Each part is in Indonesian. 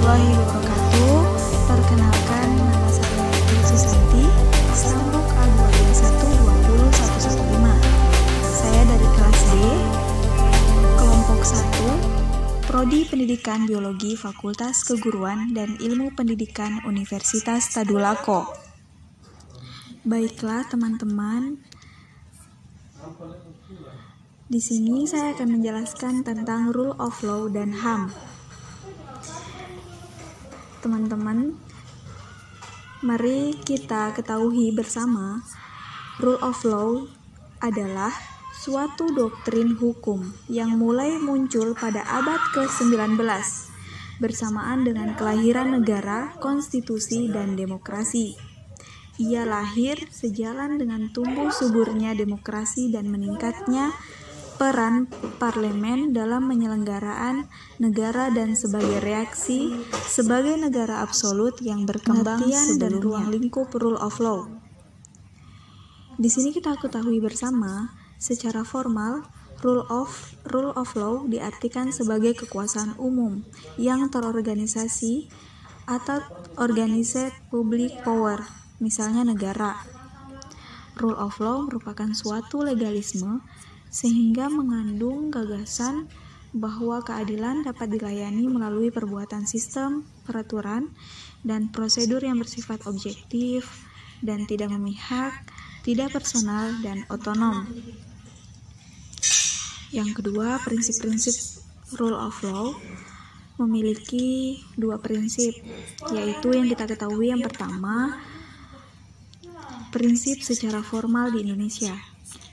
warahmatullahi wabarakatuh. Perkenalkan, nama saya Putri Susanti, Stambuk A221-20115. Saya dari kelas D, kelompok 1, Prodi Pendidikan Biologi Fakultas Keguruan dan Ilmu Pendidikan Universitas Tadulako. Baiklah teman-teman, di sini saya akan menjelaskan tentang Rule of Law dan HAM. Teman-teman, mari kita ketahui bersama, Rule of Law adalah suatu doktrin hukum yang mulai muncul pada abad ke-19 bersamaan dengan kelahiran negara, konstitusi, dan demokrasi. Ia lahir sejalan dengan tumbuh suburnya demokrasi dan meningkatnya peran parlemen dalam penyelenggaraan negara dan sebagai reaksi sebagai negara absolut yang berkembang dan ruang lingkup rule of law. Di sini kita ketahui bersama, secara formal rule of law diartikan sebagai kekuasaan umum yang terorganisasi atau organized public power, misalnya negara. Rule of law merupakan suatu legalisme sehingga mengandung gagasan bahwa keadilan dapat dilayani melalui perbuatan sistem, peraturan, dan prosedur yang bersifat objektif dan tidak memihak, tidak personal, dan otonom. Yang kedua, prinsip-prinsip rule of law memiliki dua prinsip, yaitu yang kita ketahui yang pertama, prinsip secara formal di Indonesia.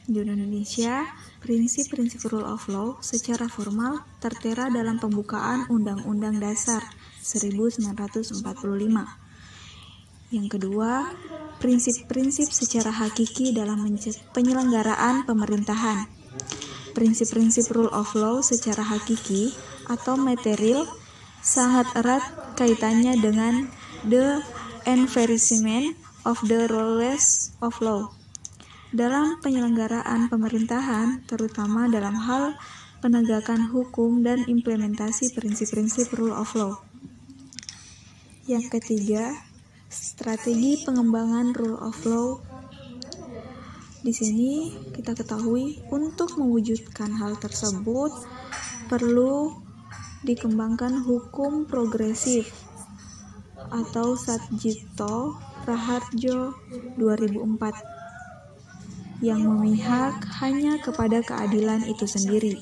Di Indonesia, prinsip-prinsip rule of law secara formal tertera dalam pembukaan Undang-Undang Dasar 1945. Yang kedua, prinsip-prinsip secara hakiki dalam penyelenggaraan pemerintahan. Prinsip-prinsip rule of law secara hakiki atau material sangat erat kaitannya dengan the enforcement of the rules of law. Dalam penyelenggaraan pemerintahan, terutama dalam hal penegakan hukum dan implementasi prinsip-prinsip rule of law. Yang ketiga, strategi pengembangan rule of law. Di sini kita ketahui untuk mewujudkan hal tersebut perlu dikembangkan hukum progresif atau Satjito Raharjo 2004 yang memihak hanya kepada keadilan itu sendiri,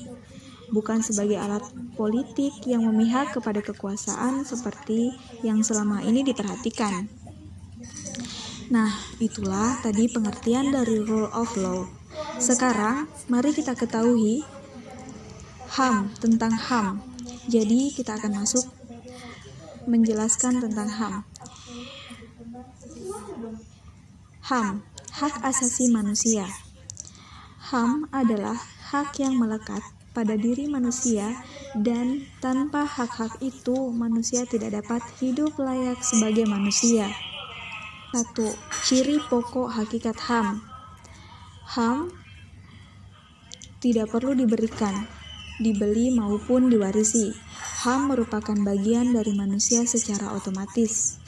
bukan sebagai alat politik yang memihak kepada kekuasaan seperti yang selama ini diperhatikan. Nah, itulah tadi pengertian dari rule of law. Sekarang, mari kita ketahui HAM, tentang HAM. Jadi, kita akan masuk menjelaskan tentang HAM. HAM, hak asasi manusia. HAM adalah hak yang melekat pada diri manusia dan tanpa hak-hak itu manusia tidak dapat hidup layak sebagai manusia. 1. Ciri pokok hakikat HAM. HAM tidak perlu diberikan, dibeli maupun diwarisi. HAM merupakan bagian dari manusia secara otomatis.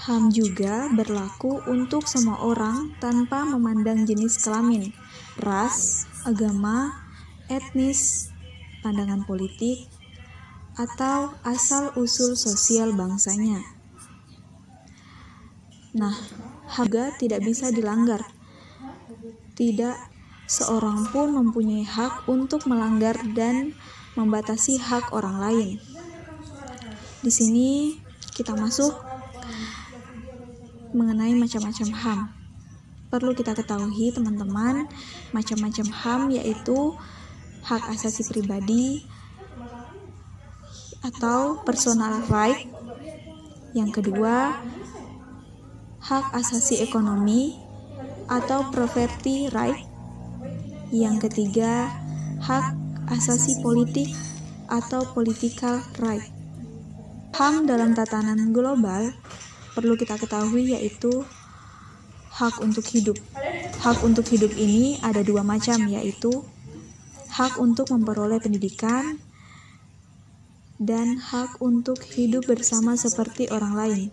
HAM juga berlaku untuk semua orang tanpa memandang jenis kelamin, ras, agama, etnis, pandangan politik, atau asal-usul sosial bangsanya. Nah, HAM juga tidak bisa dilanggar. Tidak seorang pun mempunyai hak untuk melanggar dan membatasi hak orang lain. Di sini kita masuk mengenai macam-macam HAM. Perlu kita ketahui teman-teman, macam-macam HAM yaitu hak asasi pribadi atau personal right. Yang kedua, hak asasi ekonomi atau property right. Yang ketiga, hak asasi politik atau political right. HAM dalam tatanan global perlu kita ketahui yaitu hak untuk hidup. Hak untuk hidup ini ada dua macam, yaitu hak untuk memperoleh pendidikan dan hak untuk hidup bersama seperti orang lain.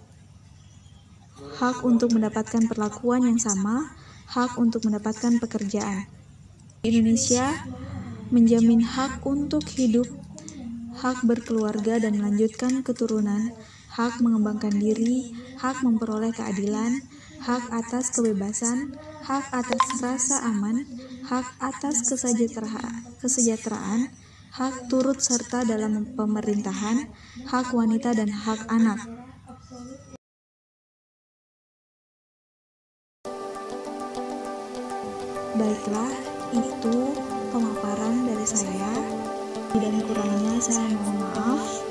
Hak untuk mendapatkan perlakuan yang sama, hak untuk mendapatkan pekerjaan. Indonesia menjamin hak untuk hidup, hak berkeluarga dan melanjutkan keturunan, hak mengembangkan diri, hak memperoleh keadilan, hak atas kebebasan, hak atas rasa aman, hak atas kesejahteraan, hak turut serta dalam pemerintahan, hak wanita dan hak anak. Baiklah, itu pemaparan dari saya. Dan kurangnya saya mohon maaf.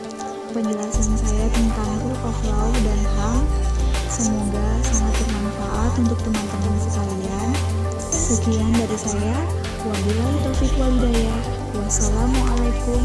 Penjelasan saya tentang rule of law dan HAM semoga sangat bermanfaat untuk teman-teman sekalian. Sekian dari saya. Wabillahi taufiq wal hidayah. Wassalamualaikum